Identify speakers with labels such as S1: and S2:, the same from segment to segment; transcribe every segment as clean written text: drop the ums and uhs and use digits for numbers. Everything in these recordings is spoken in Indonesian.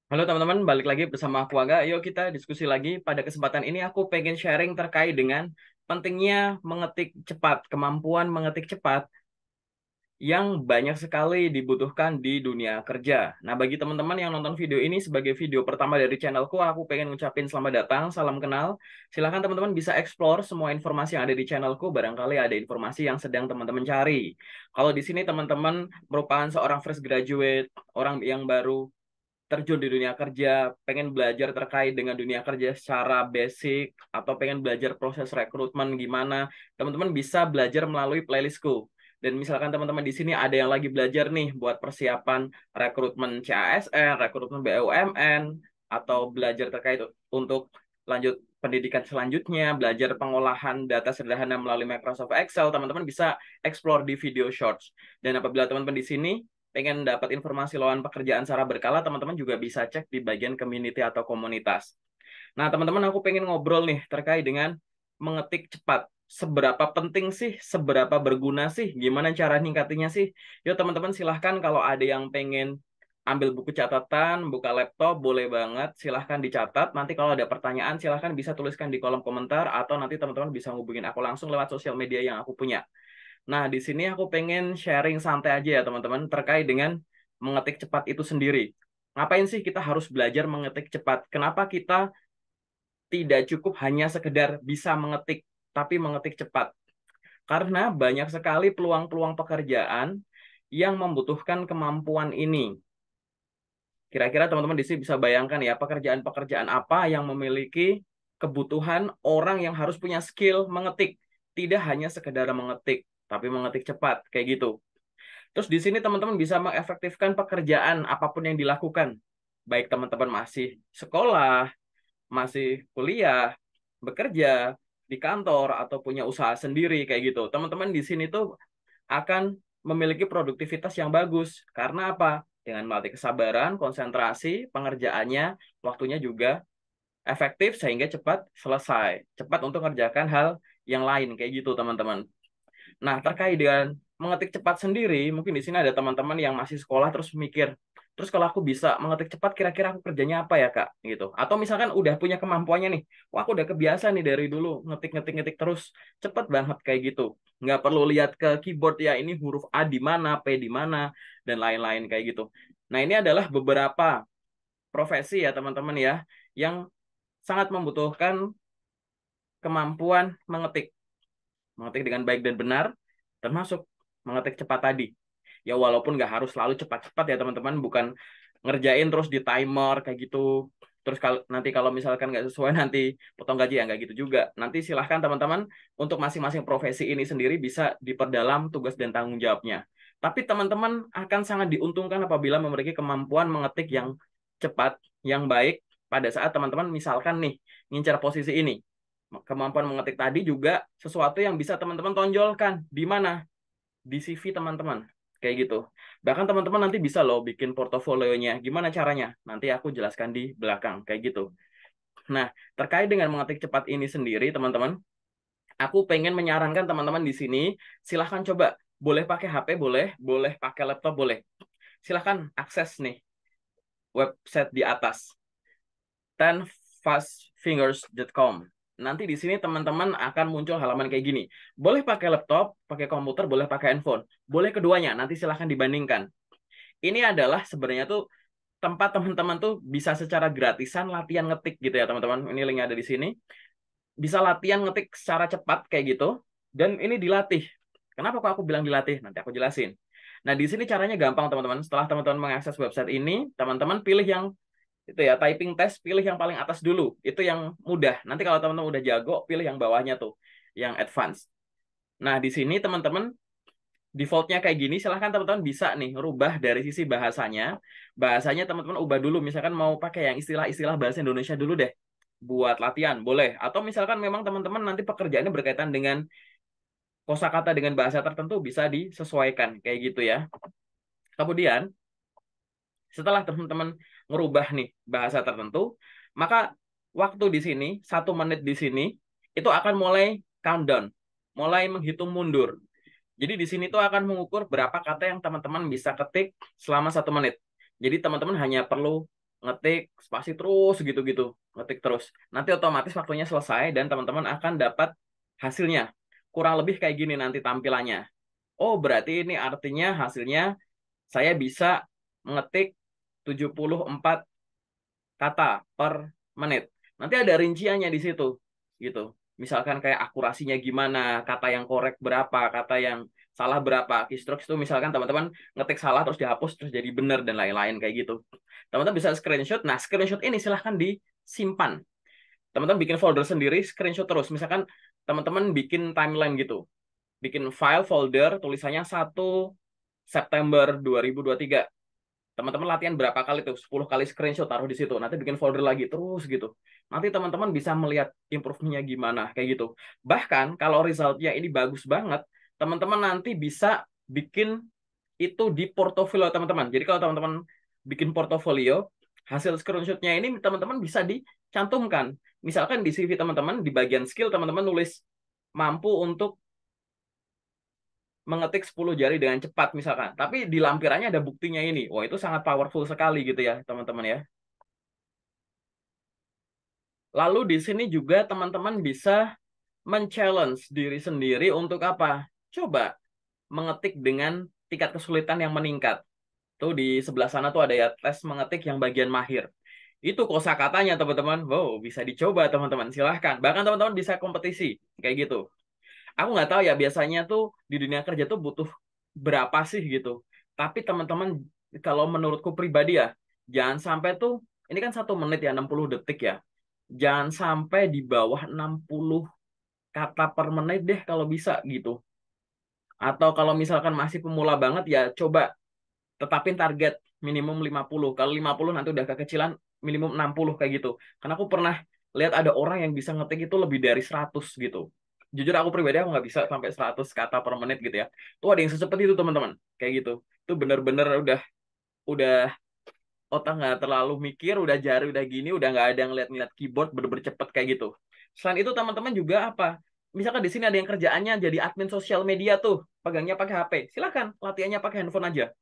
S1: Halo teman-teman, balik lagi bersama aku Aga. Yuk kita diskusi lagi. Pada kesempatan ini aku pengen sharing terkait dengan pentingnya mengetik cepat, kemampuan mengetik cepat yang banyak sekali dibutuhkan di dunia kerja. Nah, bagi teman-teman yang nonton video ini sebagai video pertama dari channelku, aku pengen ngucapin selamat datang, salam kenal. Silahkan teman-teman bisa explore semua informasi yang ada di channelku, barangkali ada informasi yang sedang teman-teman cari. Kalau di sini teman-teman merupakan seorang fresh graduate, orang yang baru terjun di dunia kerja, pengen belajar terkait dengan dunia kerja secara basic, atau pengen belajar proses rekrutmen gimana, teman-teman bisa belajar melalui playlistku. Dan misalkan teman-teman di sini ada yang lagi belajar nih buat persiapan rekrutmen CASN, rekrutmen BUMN, atau belajar terkait untuk lanjut pendidikan selanjutnya, belajar pengolahan data sederhana melalui Microsoft Excel, teman-teman bisa explore di video shorts. Dan apabila teman-teman di sini pengen dapat informasi lowongan pekerjaan secara berkala, teman-teman juga bisa cek di bagian community atau komunitas. Nah, teman-teman, aku pengen ngobrol nih terkait dengan mengetik cepat. Seberapa penting sih, seberapa berguna sih, gimana cara ningkatinya sih? Yuk teman-teman silahkan kalau ada yang pengen ambil buku catatan, buka laptop, boleh banget. Silahkan dicatat. Nanti kalau ada pertanyaan, silahkan bisa tuliskan di kolom komentar, atau nanti teman-teman bisa hubungin aku langsung lewat sosial media yang aku punya. Nah, di sini aku pengen sharing santai aja ya teman-teman terkait dengan mengetik cepat itu sendiri. Ngapain sih kita harus belajar mengetik cepat? Kenapa kita tidak cukup hanya sekedar bisa mengetik, tapi mengetik cepat? Karena banyak sekali peluang-peluang pekerjaan yang membutuhkan kemampuan ini. Kira-kira teman-teman di sini bisa bayangkan ya, pekerjaan-pekerjaan apa yang memiliki kebutuhan orang yang harus punya skill mengetik. Tidak hanya sekedar mengetik, tapi mengetik cepat, kayak gitu. Terus di sini teman-teman bisa mengefektifkan pekerjaan apapun yang dilakukan. Baik teman-teman masih sekolah, masih kuliah, bekerja di kantor atau punya usaha sendiri kayak gitu. Teman-teman di sini tuh akan memiliki produktivitas yang bagus. Karena apa? Dengan melatih kesabaran, konsentrasi, pengerjaannya, waktunya juga efektif sehingga cepat selesai. Cepat untuk mengerjakan hal yang lain kayak gitu, teman-teman. Nah, terkait dengan mengetik cepat sendiri, mungkin di sini ada teman-teman yang masih sekolah terus mikir, terus kalau aku bisa mengetik cepat, kira-kira aku kerjanya apa ya, Kak? Gitu. Atau misalkan udah punya kemampuannya nih, wah aku udah kebiasa nih dari dulu, ngetik-ngetik-ngetik terus, cepet banget kayak gitu. Nggak perlu lihat ke keyboard ya, ini huruf A di mana, P di mana, dan lain-lain kayak gitu. Nah, ini adalah beberapa profesi ya, teman-teman ya, yang sangat membutuhkan kemampuan mengetik. Mengetik dengan baik dan benar, termasuk mengetik cepat tadi. Ya walaupun nggak harus selalu cepat-cepat ya teman-teman, bukan ngerjain terus di timer kayak gitu. Terus kalau nanti kalau misalkan nggak sesuai nanti potong gaji ya nggak gitu juga. Nanti silahkan teman-teman untuk masing-masing profesi ini sendiri bisa diperdalam tugas dan tanggung jawabnya. Tapi teman-teman akan sangat diuntungkan apabila memiliki kemampuan mengetik yang cepat, yang baik pada saat teman-teman misalkan nih ngincar posisi ini. Kemampuan mengetik tadi juga sesuatu yang bisa teman-teman tonjolkan di mana? Di CV teman-teman. Kayak gitu. Bahkan teman-teman nanti bisa loh bikin portofolionya. Gimana caranya? Nanti aku jelaskan di belakang. Kayak gitu. Nah, terkait dengan mengetik cepat ini sendiri, teman-teman, aku pengen menyarankan teman-teman di sini, silahkan coba. Boleh pakai HP, boleh. Boleh pakai laptop, boleh. Silahkan akses nih website di atas. 10fastfingers.com. Nanti di sini teman-teman akan muncul halaman kayak gini. Boleh pakai laptop, pakai komputer, boleh pakai handphone. Boleh keduanya, nanti silahkan dibandingkan. Ini adalah sebenarnya tuh tempat teman-teman tuh bisa secara gratisan latihan ngetik gitu ya teman-teman. Ini linknya ada di sini. Bisa latihan ngetik secara cepat kayak gitu. Dan ini dilatih. Kenapa kok aku bilang dilatih? Nanti aku jelasin. Nah, di sini caranya gampang teman-teman. Setelah teman-teman mengakses website ini, teman-teman pilih yang itu ya, typing test, pilih yang paling atas dulu. Itu yang mudah. Nanti kalau teman-teman udah jago, pilih yang bawahnya tuh, yang advance. Nah, di sini teman-teman defaultnya kayak gini, silahkan teman-teman bisa nih rubah dari sisi bahasanya. Bahasanya teman-teman ubah dulu, misalkan mau pakai yang istilah-istilah bahasa Indonesia dulu deh buat latihan, boleh. Atau misalkan memang teman-teman nanti pekerjaannya berkaitan dengan kosakata dengan bahasa tertentu bisa disesuaikan kayak gitu ya. Kemudian setelah teman-teman ngerubah nih bahasa tertentu, maka waktu di sini, 1 menit di sini, itu akan mulai countdown, mulai menghitung mundur. Jadi di sini tuh akan mengukur berapa kata yang teman-teman bisa ketik selama 1 menit. Jadi teman-teman hanya perlu ngetik spasi terus gitu-gitu, ngetik terus. Nanti otomatis waktunya selesai dan teman-teman akan dapat hasilnya. Kurang lebih kayak gini nanti tampilannya. Oh, berarti ini artinya hasilnya saya bisa mengetik 74 kata per menit. Nanti ada rinciannya di situ, gitu. Misalkan kayak akurasinya gimana, kata yang korek berapa, kata yang salah berapa, keystrokes itu misalkan teman-teman ngetik salah terus dihapus terus jadi benar dan lain-lain kayak gitu. Teman-teman bisa screenshot. Nah, screenshot ini silahkan disimpan. Teman-teman bikin folder sendiri, screenshot terus. Misalkan teman-teman bikin timeline gitu. Bikin file folder tulisannya 1 September 2023. Teman-teman latihan berapa kali tuh? 10 kali screenshot taruh di situ. Nanti bikin folder lagi terus gitu. Nanti teman-teman bisa melihat improve-nya gimana kayak gitu. Bahkan kalau result-nya ini bagus banget, teman-teman nanti bisa bikin itu di portofolio teman-teman. Jadi kalau teman-teman bikin portofolio, hasil screenshot-nya ini teman-teman bisa dicantumkan. Misalkan di CV teman-teman, di bagian skill teman-teman nulis mampu untuk mengetik 10 jari dengan cepat misalkan. Tapi di lampirannya ada buktinya ini. Wah, itu sangat powerful sekali gitu ya, teman-teman ya. Lalu di sini juga teman-teman bisa men-challenge diri sendiri untuk apa? Coba mengetik dengan tingkat kesulitan yang meningkat. Tuh di sebelah sana tuh ada ya tes mengetik yang bagian mahir. Itu kosakatanya teman-teman. Wow, bisa dicoba teman-teman. Silahkan. Bahkan teman-teman bisa kompetisi kayak gitu. Aku nggak tahu ya biasanya tuh di dunia kerja tuh butuh berapa sih gitu. Tapi teman-teman kalau menurutku pribadi ya, jangan sampai tuh ini kan 1 menit ya 60 detik ya. Jangan sampai di bawah 60 kata per menit deh kalau bisa gitu. Atau kalau misalkan masih pemula banget ya coba tetapin target minimum 50. Kalau 50 nanti udah kekecilan minimum 60 kayak gitu. Karena aku pernah lihat ada orang yang bisa ngetik itu lebih dari 100 gitu. Jujur aku pribadi aku nggak bisa sampai 100 kata per menit gitu ya. Tuh ada yang secepat itu teman-teman. Kayak gitu. Itu bener-bener udah otak nggak terlalu mikir, udah jari udah gini, udah nggak ada ngeliat-ngeliat keyboard bener-bener cepet kayak gitu. Selain itu teman-teman juga apa? Misalkan di sini ada yang kerjaannya jadi admin sosial media tuh, pegangnya pakai HP. Silakan latihannya pakai handphone aja.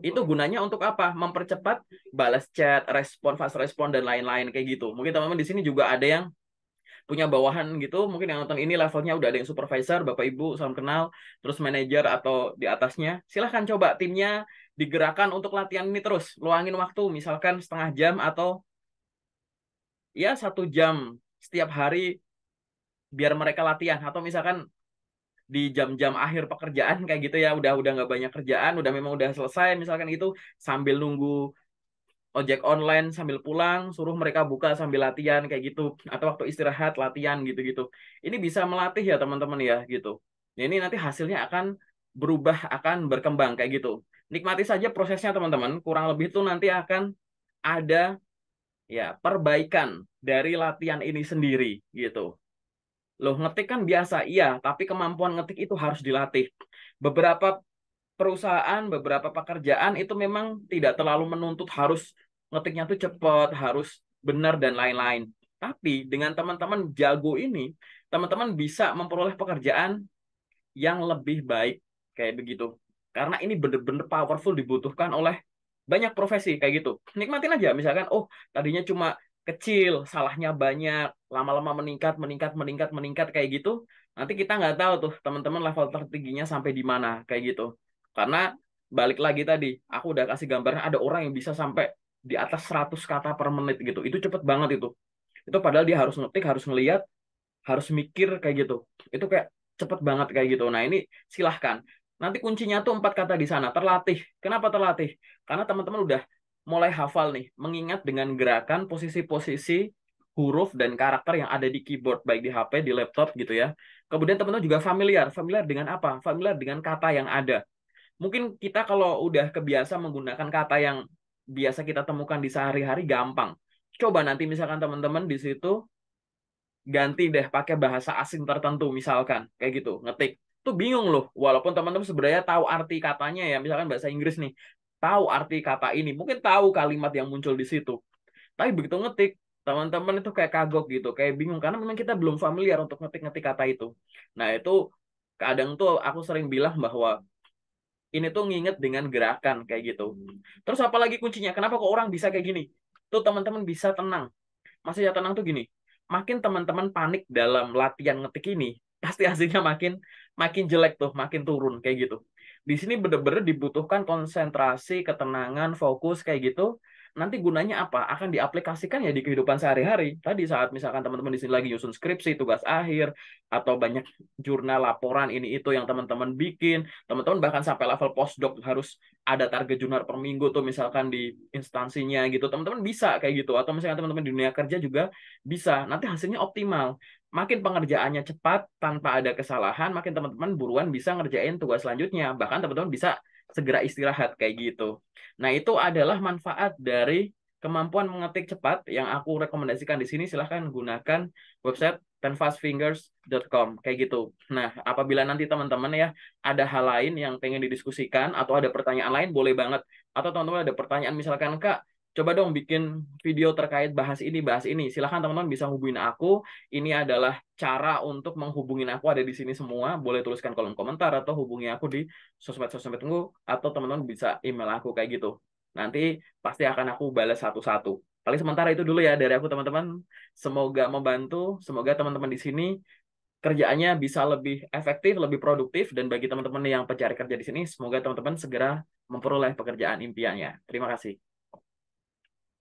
S1: Itu gunanya untuk apa? Mempercepat balas chat, respon, fast respon dan lain-lain kayak gitu. Mungkin teman-teman di sini juga ada yang punya bawahan gitu, mungkin yang nonton ini levelnya udah ada yang supervisor, Bapak Ibu, salam kenal, terus manajer atau di atasnya. Silahkan coba timnya digerakkan untuk latihan ini terus. Luangin waktu, misalkan setengah jam atau ya 1 jam setiap hari biar mereka latihan. Atau misalkan di jam-jam akhir pekerjaan kayak gitu ya, udah nggak banyak kerjaan, udah memang udah selesai, misalkan itu sambil nunggu ojek online sambil pulang, suruh mereka buka sambil latihan kayak gitu, atau waktu istirahat latihan gitu-gitu. Ini bisa melatih ya teman-teman ya gitu. Nah, ini nanti hasilnya akan berubah, akan berkembang kayak gitu. Nikmati saja prosesnya teman-teman. Kurang lebih itu nanti akan ada ya perbaikan dari latihan ini sendiri gitu. Loh, ngetik kan biasa, iya, tapi kemampuan ngetik itu harus dilatih. Beberapa perusahaan, beberapa pekerjaan itu memang tidak terlalu menuntut harus ngetiknya tuh cepat, harus benar dan lain-lain. Tapi dengan teman-teman jago ini, teman-teman bisa memperoleh pekerjaan yang lebih baik kayak begitu. Karena ini benar-benar powerful dibutuhkan oleh banyak profesi kayak gitu. Nikmatin aja misalkan oh tadinya cuma kecil, salahnya banyak, lama-lama meningkat, meningkat, meningkat, meningkat kayak gitu. Nanti kita nggak tahu tuh teman-teman level tertingginya sampai di mana kayak gitu. Karena balik lagi tadi, aku udah kasih gambaran ada orang yang bisa sampai di atas 100 kata per menit gitu. Itu cepet banget itu. Itu padahal dia harus ngetik, harus ngeliat, harus mikir kayak gitu. Itu kayak cepet banget kayak gitu. Nah ini silahkan. Nanti kuncinya tuh 4 kata di sana. Terlatih. Kenapa terlatih? Karena teman-teman udah mulai hafal nih. Mengingat dengan gerakan posisi-posisi huruf dan karakter yang ada di keyboard. Baik di HP, di laptop gitu ya. Kemudian teman-teman juga familiar. Familiar dengan apa? Familiar dengan kata yang ada. Mungkin kita kalau udah kebiasa menggunakan kata yang biasa kita temukan di sehari-hari gampang. Coba nanti misalkan teman-teman di situ ganti deh pakai bahasa asing tertentu misalkan kayak gitu ngetik tuh bingung loh walaupun teman-teman sebenarnya tahu arti katanya ya misalkan bahasa Inggris nih tahu arti kata ini mungkin tahu kalimat yang muncul di situ tapi begitu ngetik teman-teman itu kayak kagok gitu kayak bingung karena memang kita belum familiar untuk ngetik-ngetik kata itu. Nah itu kadang tuh aku sering bilang bahwa Ini tuh nginget dengan gerakan kayak gitu. Terus apalagi kuncinya? Kenapa kok orang bisa kayak gini? Tuh teman-teman bisa tenang. Maksudnya tenang tuh gini. Makin teman-teman panik dalam latihan ngetik ini, pasti hasilnya makin makin jelek tuh, makin turun kayak gitu. Di sini bener-bener dibutuhkan konsentrasi, ketenangan, fokus kayak gitu. Nanti gunanya apa? Akan diaplikasikan ya di kehidupan sehari-hari. Tadi saat misalkan teman-teman di sini lagi nyusun skripsi, tugas akhir, atau banyak jurnal laporan ini itu yang teman-teman bikin, teman-teman bahkan sampai level postdoc harus ada target jurnal per minggu tuh misalkan di instansinya gitu, teman-teman bisa kayak gitu. Atau misalkan teman-teman di dunia kerja juga bisa. Nanti hasilnya optimal. Makin pengerjaannya cepat tanpa ada kesalahan, makin teman-teman buruan bisa ngerjain tugas selanjutnya. Bahkan teman-teman bisa segera istirahat kayak gitu. Nah, itu adalah manfaat dari kemampuan mengetik cepat yang aku rekomendasikan di sini. Silahkan gunakan website 10fastfingers.com kayak gitu. Nah, apabila nanti teman-teman ya ada hal lain yang pengen didiskusikan atau ada pertanyaan lain, boleh banget. Atau teman-teman ada pertanyaan misalkan, Kak, coba dong bikin video terkait bahas ini, bahas ini. Silahkan teman-teman bisa hubungin aku. Ini adalah cara untuk menghubungin aku ada di sini semua. Boleh tuliskan kolom komentar atau hubungi aku di sosmed-sosmedku atau teman-teman bisa email aku kayak gitu. Nanti pasti akan aku balas satu-satu. Paling sementara itu dulu ya dari aku teman-teman. Semoga membantu, semoga teman-teman di sini kerjaannya bisa lebih efektif, lebih produktif, dan bagi teman-teman yang pencari kerja di sini, semoga teman-teman segera memperoleh pekerjaan impiannya. Terima kasih.